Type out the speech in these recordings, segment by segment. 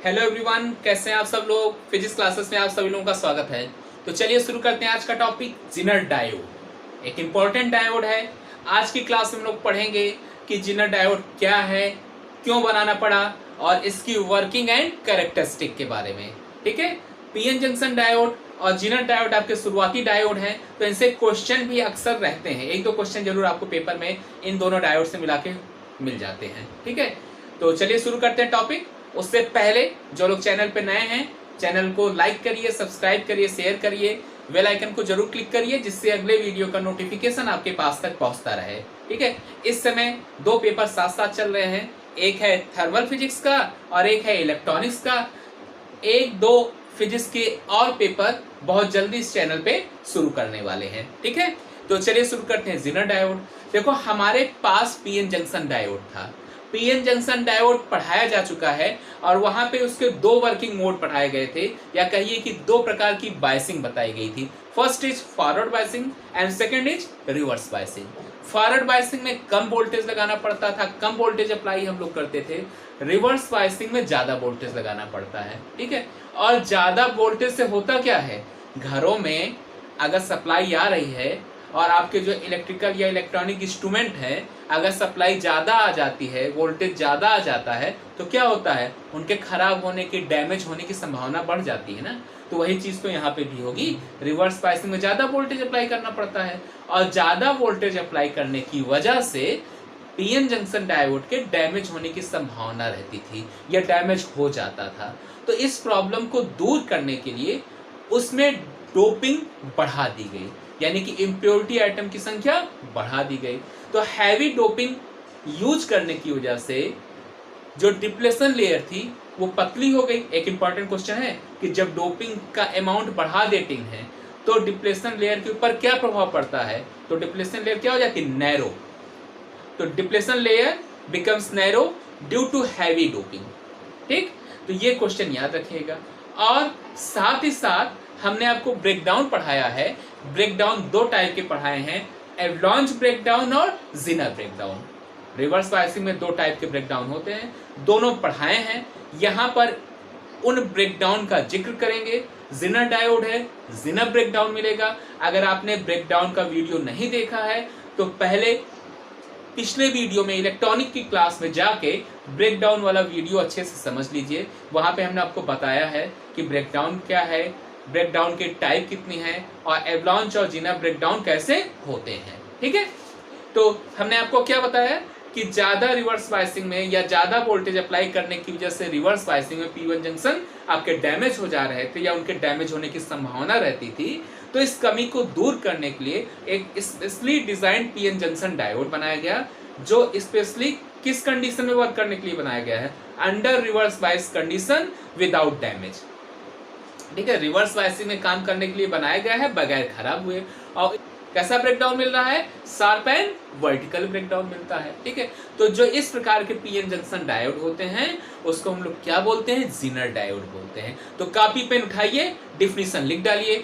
Hello everyone, कैसे हैं आप सब लोग। फिजिक्स क्लासेस में आप सभी लोगों का स्वागत है। तो चलिए शुरू करते हैं आज का टॉपिक, जिनर डायोड। एक इम्पॉर्टेंट डायोड है। आज की क्लास में हम लोग पढ़ेंगे कि जिनर डायोड क्या है, क्यों बनाना पड़ा और इसकी वर्किंग एंड कैरेक्टरिस्टिक के बारे में। ठीक है, पीएन जंक्शन डायोड और जिनर डायोड आपके शुरुआती डायोड हैं, तो इनसे क्वेश्चन भी अक्सर रहते हैं। एक दो क्वेश्चन जरूर आपको पेपर में इन दोनों डायोड से मिला के मिल जाते हैं। ठीक है, तो चलिए शुरू करते हैं टॉपिक। उससे पहले जो लोग चैनल पे नए हैं, चैनल को लाइक करिए, सब्सक्राइब करिए, शेयर करिए, बेल आइकन को जरूर क्लिक करिए, जिससे अगले वीडियो का नोटिफिकेशन आपके पास तक पहुंचता रहे। ठीक है, इस समय दो पेपर साथ साथ चल रहे हैं, एक है थर्मल फिजिक्स का और एक है इलेक्ट्रॉनिक्स का। एक दो फिजिक्स के और पेपर बहुत जल्दी इस चैनल पे शुरू करने वाले हैं। ठीक है, तो चलिए शुरू करते हैं। जिनर डायोड, देखो हमारे पास पीएन जंक्शन डायोड था। पीएन जंक्शन डायोड पढ़ाया जा चुका है और वहां पे उसके दो वर्किंग मोड पढ़ाए गए थे, या कहिए कि दो प्रकार की बायसिंग बताई गई थी। First is forward biasing and second is reverse biasing. Forward biasing में कम वोल्टेज लगाना पड़ता था, कम वोल्टेज अप्लाई हम लोग करते थे। रिवर्स बायसिंग में ज्यादा वोल्टेज लगाना पड़ता है। ठीक है, और ज्यादा वोल्टेज से होता क्या है, घरों में अगर सप्लाई आ रही है और आपके जो इलेक्ट्रिकल या इलेक्ट्रॉनिक इंस्ट्रूमेंट है, अगर सप्लाई ज़्यादा आ जाती है, वोल्टेज ज़्यादा आ जाता है, तो क्या होता है, उनके खराब होने की, डैमेज होने की संभावना बढ़ जाती है ना। तो वही चीज़ तो यहाँ पे भी होगी। रिवर्स बायसिंग में ज़्यादा वोल्टेज अप्लाई करना पड़ता है और ज़्यादा वोल्टेज अप्लाई करने की वजह से पीएन जंक्शन डायोड के डैमेज होने की संभावना रहती थी या डैमेज हो जाता था। तो इस प्रॉब्लम को दूर करने के लिए उसमें डोपिंग बढ़ा दी गई, यानी कि इम्प्योरिटी आइटम की संख्या बढ़ा दी गई। तो हैवी डोपिंग यूज करने की वजह से जो डिप्लेशन लेयर थी वो पतली हो गई। एक इंपॉर्टेंट क्वेश्चन है कि जब डोपिंग का अमाउंट बढ़ा देते हैं तो डिप्लेशन लेयर के ऊपर क्या प्रभाव पड़ता है, तो डिप्लेशन लेयर क्या हो जाती है, नैरो। तो depletion layer becomes narrow due to heavy doping. ठीक, तो ये क्वेश्चन याद रखिएगा। और साथ ही साथ हमने आपको ब्रेकडाउन पढ़ाया है। ब्रेकडाउन दो टाइप के पढ़ाए हैं, एवलांच ब्रेकडाउन और जिनर ब्रेकडाउन। रिवर्स बायसिंग में दो टाइप के ब्रेकडाउन होते हैं, दोनों पढ़ाए हैं। यहाँ पर उन ब्रेकडाउन का जिक्र करेंगे। जिनर डायोड है, जिनर ब्रेकडाउन मिलेगा। अगर आपने ब्रेकडाउन का वीडियो नहीं देखा है तो पहले पिछले वीडियो में इलेक्ट्रॉनिक की क्लास में जाके ब्रेकडाउन वाला वीडियो अच्छे से समझ लीजिए। वहां पे हमने आपको बताया है कि ब्रेकडाउन क्या है, ब्रेकडाउन के टाइप कितनी है और एवलांच और जिनर ब्रेकडाउन कैसे होते हैं। ठीक है, तो हमने आपको क्या बताया कि ज्यादा रिवर्स बायसिंग में या ज्यादा वोल्टेज अप्लाई करने की वजह से रिवर्स बायसिंग में पी1 जंक्शन आपके डैमेज हो जा रहे थे या उनके डैमेज होने की संभावना रहती थी। तो इस कमी को दूर करने के लिए एक specially design PN junction diode बनाया गया, जो स्पेशली किस कंडीशन में वर्क करने के लिए बनाया गया है, under reverse bias condition without damage. ठीक है, रिवर्स बायसिंग में काम करने के लिए बनाया गया है बगैर खराब हुए। और कैसा ब्रेकडाउन मिल रहा है, शार्प एंड वर्टिकल ब्रेकडाउन मिलता है। ठीक है, तो जो इस प्रकार के पीएन जंक्शन डायोड होते हैं उसको हम लोग क्या बोलते हैं, जिनर डायोड बोलते हैं। तो कॉपी पेन उठाइए, डिफिनीशन लिख डालिए।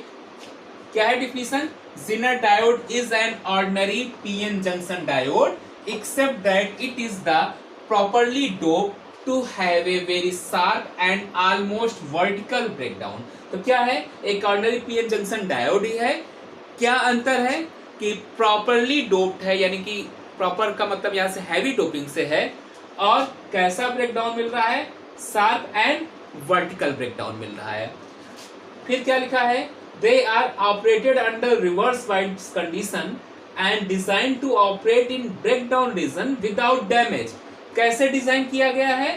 क्या है definition, zener diode is an ordinary PN junction diode except that it is the properly doped to have a very sharp and almost vertical breakdown. तो क्या है, एक ऑर्डिनरी पीएन जंक्शन डायोड ही है। क्या अंतर है कि प्रॉपरली डोप्ड है, यानी कि प्रॉपर का मतलब यहाँ से हैवी डोपिंग से है, और कैसा ब्रेकडाउन मिल रहा है, शार्प एंड वर्टिकल ब्रेकडाउन मिल रहा है। फिर क्या लिखा है, they are operated under reverse bias condition and design to operate in breakdown region without damage. कैसे डिजाइन किया गया है,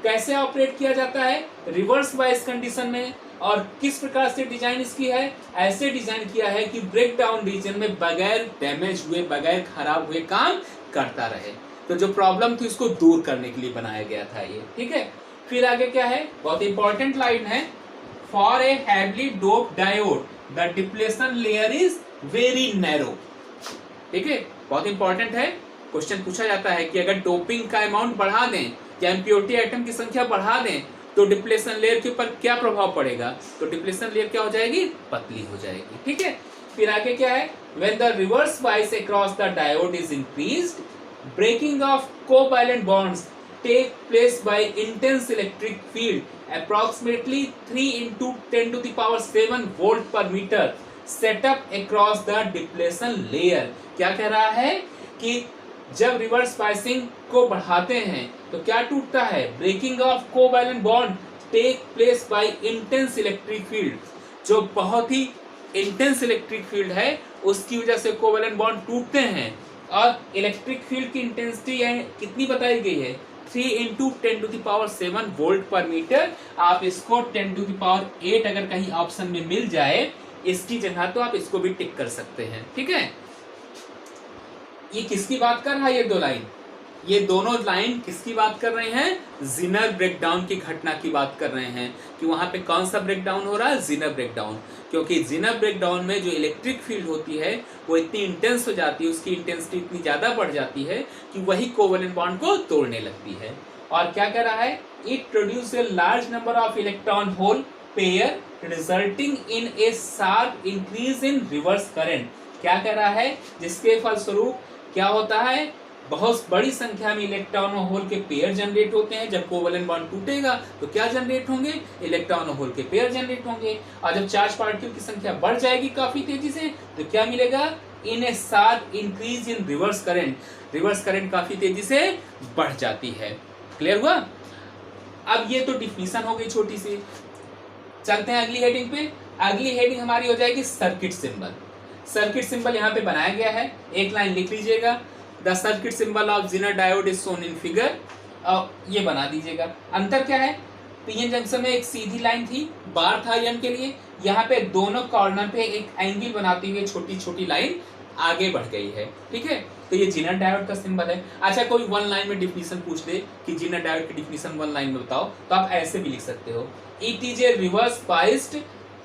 कैसे ऑपरेट किया जाता है, रिवर्स बायस कंडीशन में। और किस प्रकार से डिजाइन इसकी है, ऐसे डिजाइन किया है कि ब्रेकडाउन रीजन में बगैर डैमेज हुए, बगैर खराब हुए काम करता रहे। तो जो प्रॉब्लम थी उसको दूर करने के लिए बनाया गया था ये। ठीक है, फिर आगे क्या है, बहुत इंपॉर्टेंट लाइन है, for a heavily dope diode the depletion layer is very narrow. ठीक है, बहुत इंपॉर्टेंट है। क्वेश्चन पूछा जाता है कि अगर डोपिंग का अमाउंट बढ़ा दें या इम्प्योरिटी आइटम की संख्या बढ़ा दें तो डिप्लेशन लेयर के ऊपर क्या प्रभाव पड़ेगा, तो डिप्लेशन लेयर क्या हो जाएगी, पतली हो जाएगी। ठीक है, फिर आगे क्या है, when the reverse bias across the diode is increased, breaking of covalent bonds take place by intense electric field approximately 3 into 10 to the power 7 volt per meter set up across the depletion layer। क्या कह रहा है कि जब reverse biasing को बढ़ाते हैं तो क्या टूटता है, breaking of covalent bond take place by intense electric field. जो बहुत ही इंटेंस इलेक्ट्रिक फील्ड है उसकी वजह से कोवैलेंट बॉन्ड टूटते हैं। और इलेक्ट्रिक फील्ड की इंटेंसिटी कितनी बताई गई है, 3 into 10 to the power 7 volt per metre. आप इसको 10 टू द पावर 8 अगर कहीं ऑप्शन में मिल जाए इसकी जगह तो आप इसको भी टिक कर सकते हैं। ठीक है, ये किसकी बात कर रहा है, ये दो लाइन, ये दोनों लाइन किसकी बात कर रहे हैं, जिनर ब्रेकडाउन की घटना की बात कर रहे हैं कि वहां पे कौन सा ब्रेकडाउन हो रहा है, जिनर ब्रेकडाउन। क्योंकि जिनर ब्रेकडाउन में जो इलेक्ट्रिक फील्ड होती है वो इतनी इंटेंस हो जाती है, उसकी इंटेंसिटी इतनी ज्यादा बढ़ जाती है कि वही कोवैलेंट बॉन्ड को तोड़ने लगती है। और क्या कह रहा है, it produce a large number of electron hole pair resulting in a sharp increase in reverse current. क्या कह रहा है, जिसके फलस्वरूप क्या होता है, बहुत बड़ी संख्या में इलेक्ट्रॉन और होल के पेयर जनरेट होते हैं। जब कोवैलेंट बॉन्ड टूटेगा तो क्या जनरेट होंगे, इलेक्ट्रॉन और होल के पेयर जनरेट होंगे। और जब चार्ज पार्टिकल की संख्या बढ़ जाएगी काफी तेजी से तो क्या मिलेगा, in a sharp increase in reverse current, reverse current काफी तेजी से बढ़ जाती है। क्लियर हुआ। अब ये तो डिफिनीशन हो गई छोटी सी, चलते हैं अगली हेडिंग पे। अगली हेडिंग हमारी हो जाएगी सर्किट सिंबल। सर्किट सिंबल यहाँ पे बनाया गया है, एक लाइन लिख लीजिएगा, the circuit symbol of zener diode is shown in figure. ये बना दीजिएगा। अंतर क्या है, पीएन जंक्शन में एक सीधी लाइन थी, बार था एन के लिए, यहाँ पे दोनों कॉर्नर पे एक एंगल बनाते हुए छोटी छोटी लाइन आगे बढ़ गई है। ठीक है, तो ये जिनर डायोड का सिंबल है। अच्छा, कोई वन लाइन में डिफिनीशन पूछ दे कि जिनर डायोड की डिफिनीशन वन लाइन में बताओ, तो आप ऐसे भी लिख सकते हो, it is a reverse biased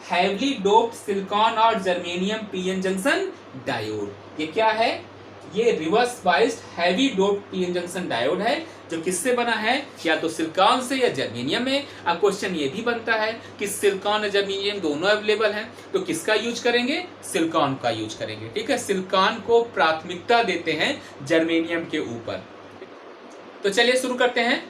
heavily doped silicon और जर्मेनियम पीएन जंक्शन डायोड। ये क्या है, ये reverse biased heavy doped PN junction diode है जो किससे बना है, या तो सिलिकॉन से या जर्मेनियम में। अब क्वेश्चन ये भी बनता है कि सिलिकॉन और जर्मेनियम दोनों अवेलेबल हैं तो किसका यूज करेंगे, सिलिकॉन का यूज करेंगे। ठीक है, सिलिकॉन को प्राथमिकता देते हैं जर्मेनियम के ऊपर। तो चलिए शुरू करते हैं।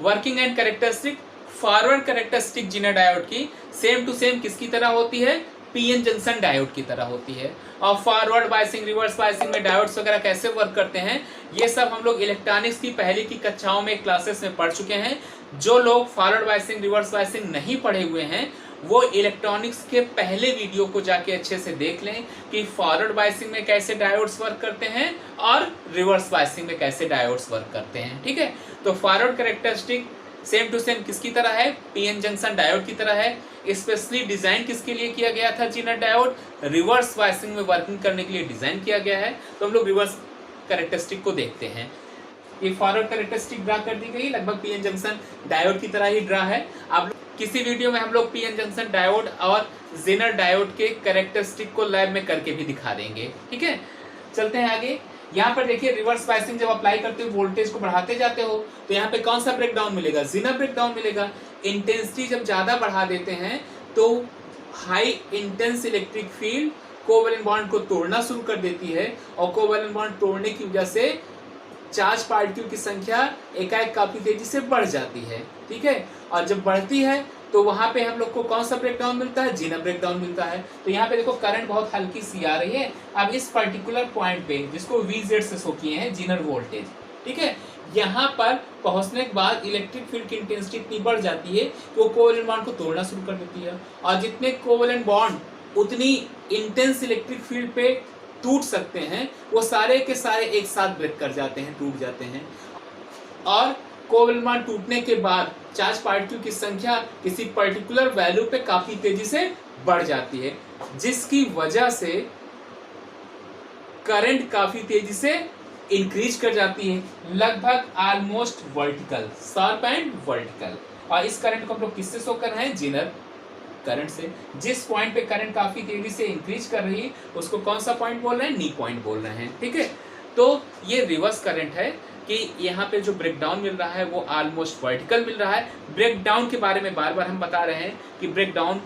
Working and characteristic. Forward characteristic zener diode की सेम टू सेम किसकी तरह होती है, पीएन जंक्शन डायोड की तरह होती है। और फॉरवर्ड बायसिंग, रिवर्स बायसिंग में डायोड्स वगैरह कैसे वर्क करते हैं ये सब हम लोग इलेक्ट्रॉनिक्स की पहले की कक्षाओं में क्लासेस में पढ़ चुके हैं। जो लोग फॉरवर्ड बायसिंग रिवर्स बायसिंग नहीं पढ़े हुए हैं वो इलेक्ट्रॉनिक्स के पहले वीडियो को जाके अच्छे से देख लें कि फॉरवर्ड बायसिंग में कैसे डायोड्स वर्क करते हैं और रिवर्स बायसिंग में कैसे डायोड्स वर्क करते हैं। ठीक है, तो forward characteristic same to same किसकी तरह है, पीएन जंक्शन डायोड की तरह है। स्पेशली डिजाइन किसके लिए किया गया था, जिनर डायोड रिवर्स बायसिंग में वर्किंग करने के लिए डिजाइन किया गया है। तो हम लोग रिवर्स कैरेक्टरिस्टिक को देखते हैं। ये फॉरवर्ड कैरेक्टरिस्टिक ड्रा कर दी गई, लगभग पीएन जंक्शन डायोड की तरह ही ड्रा है। आप किसी वीडियो में हम लोग पीएन जंक्शन डायोड और जिनर डायोड के कैरेक्टरिस्टिक को लैब में करके भी दिखा देंगे। ठीक है, चलते हैं आगे। यहाँ पर देखिए रिवर्स बायसिंग जब अप्लाई करते हो वोल्टेज को बढ़ाते जाते हो तो यहाँ पे कौन सा ब्रेकडाउन मिलेगा, जिनर ब्रेकडाउन मिलेगा। इंटेंसिटी जब ज्यादा बढ़ा देते हैं तो high intense electric field covalent bond को तोड़ना शुरू कर देती है और कोवैलेंट बॉन्ड तोड़ने की वजह से चार्ज पार्टिकल की संख्या एकाएक काफी तेजी से बढ़ जाती है। ठीक है, और जब बढ़ती है तो वहां पे हम लोग को कौन सा ब्रेकडाउन मिलता है, जिनर ब्रेकडाउन मिलता है। तो यहाँ पे देखो करंट बहुत हल्की सी आ रही है। अब इस पर्टिकुलर पॉइंट पे जिसको VZ से शो किए हैं जिनर वोल्टेज, ठीक है, यहाँ पर पहुंचने के बाद इलेक्ट्रिक फील्ड की इंटेंसिटी इतनी बढ़ जाती है कि वो कोवैलेंट बॉन्ड को तोड़ना शुरू कर देती है। और जितने कोवैलेंट बॉन्ड उतनी इंटेंस इलेक्ट्रिक फील्ड पे टूट सकते हैं वो सारे के सारे एक साथ ब्रेक कर जाते हैं, टूट जाते हैं। और कोवैलेंट बॉन्ड टूटने के बाद चार्ज पार्टिकल की संख्या किसी पर्टिकुलर वैल्यू पे काफी तेजी से बढ़ जाती है, जिसकी वजह से करंट काफी तेजी से इंक्रीज कर जाती है, लगभग almost vertical, sharp and vertical. और इस करंट को हम लोग किससे शो कर रहे हैं, जिनर करंट से। जिस पॉइंट पे करंट काफी तेजी से इंक्रीज कर रही है उसको कौन सा पॉइंट बोल रहे हैं, नी पॉइंट बोल रहे हैं। ठीक है, तो ये रिवर्स करंट है कि यहाँ पे जो ब्रेकडाउन मिल रहा है वो ऑलमोस्ट वर्टिकल मिल रहा है। ब्रेकडाउन के बारे में बार बार हम बता रहे हैं कि ब्रेकडाउन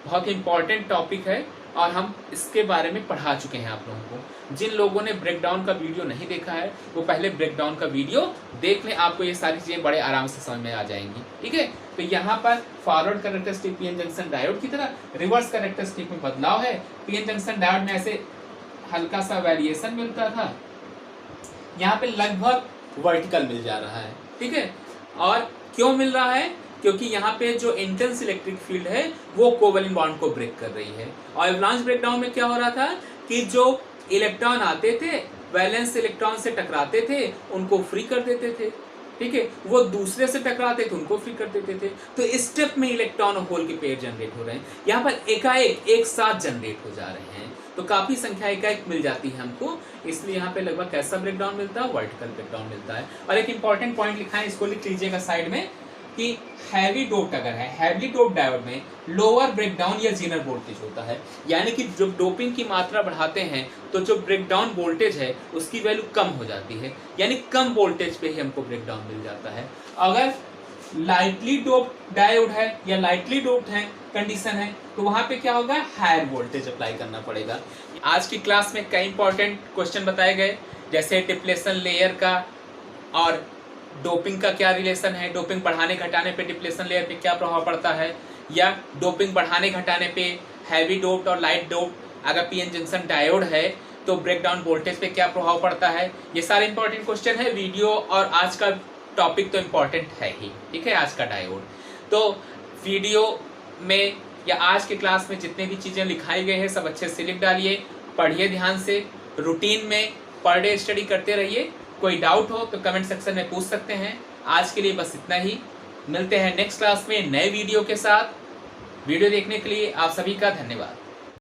बहुत ही इंपॉर्टेंट टॉपिक है और हम इसके बारे में पढ़ा चुके हैं आप लोगों को। जिन लोगों ने ब्रेकडाउन का वीडियो नहीं देखा है वो पहले ब्रेकडाउन का वीडियो देख लें, आपको ये सारी चीज़ें बड़े आराम से समझ में आ जाएंगी। ठीक है, तो यहाँ पर forward characteristic PN junction diode की तरह रिवर्स कैरेक्टरिस्टिक में बदलाव है। पीएन जंक्शन डायोड में ऐसे हल्का सा वेरिएशन मिलता था, यहाँ पे लगभग वर्टिकल मिल जा रहा है। ठीक है, और क्यों मिल रहा है? क्योंकि यहाँ पे जो इंटेंस इलेक्ट्रिक फील्ड है वो कोवैलेंट बॉन्ड को ब्रेक कर रही है। और एवलांच ब्रेकडाउन में क्या हो रहा था कि जो इलेक्ट्रॉन आते थे वैलेंस इलेक्ट्रॉन से टकराते थे, उनको फ्री कर देते थे। ठीक है, वो दूसरे से टकराते थे, उनको फ्री कर देते थे। तो इस स्टेप में इलेक्ट्रॉन और होल के पेयर जनरेट हो रहे हैं। यहाँ पर एकाएक एक साथ जनरेट हो जा रहे हैं, तो काफी संख्या एकाएक मिल जाती है हमको, इसलिए यहाँ पे लगभग कैसा ब्रेकडाउन मिलता है? वर्टिकल ब्रेकडाउन मिलता है। और एक इंपॉर्टेंट पॉइंट लिखा है, इसको लिख लीजिएगा साइड में, कि हैवी डोप्ड अगर है, हैवी डोप्ड डायोड में लोअर ब्रेकडाउन या जीनर वोल्टेज होता है, यानी कि जब डोपिंग की मात्रा बढ़ाते हैं तो जो ब्रेकडाउन वोल्टेज है उसकी वैल्यू कम हो जाती है, यानी कम वोल्टेज पे ही हमको ब्रेकडाउन मिल जाता है। अगर लाइटली डोप्ड डायोड है या लाइटली डोप्ड है कंडीशन है तो वहां पे क्या होगा? हायर वोल्टेज अप्लाई करना पड़ेगा। आज की क्लास में कई इंपॉर्टेंट क्वेश्चन बताए गए, जैसे डिप्लेशन लेयर का और डोपिंग का क्या रिलेशन है, डोपिंग बढ़ाने घटाने पे डिप्लेशन लेयर पे क्या प्रभाव पड़ता है, या डोपिंग बढ़ाने घटाने पे हैवी डोप्ड और लाइट डोप्ड अगर पीएन जंक्शन डायोड है तो ब्रेकडाउन वोल्टेज पे क्या प्रभाव पड़ता है। ये सारे इंपॉर्टेंट क्वेश्चन है वीडियो, और आज का टॉपिक तो इम्पॉर्टेंट है ही। ठीक है, आज का डायोड तो वीडियो में या आज के क्लास में जितने भी चीज़ें लिखाई गई हैं सब अच्छे से लिख डालिए, पढ़िए ध्यान से, रूटीन में पर डे स्टडी करते रहिए। कोई डाउट हो तो कमेंट सेक्शन में पूछ सकते हैं। आज के लिए बस इतना ही, मिलते हैं नेक्स्ट क्लास में नए वीडियो के साथ। वीडियो देखने के लिए आप सभी का धन्यवाद।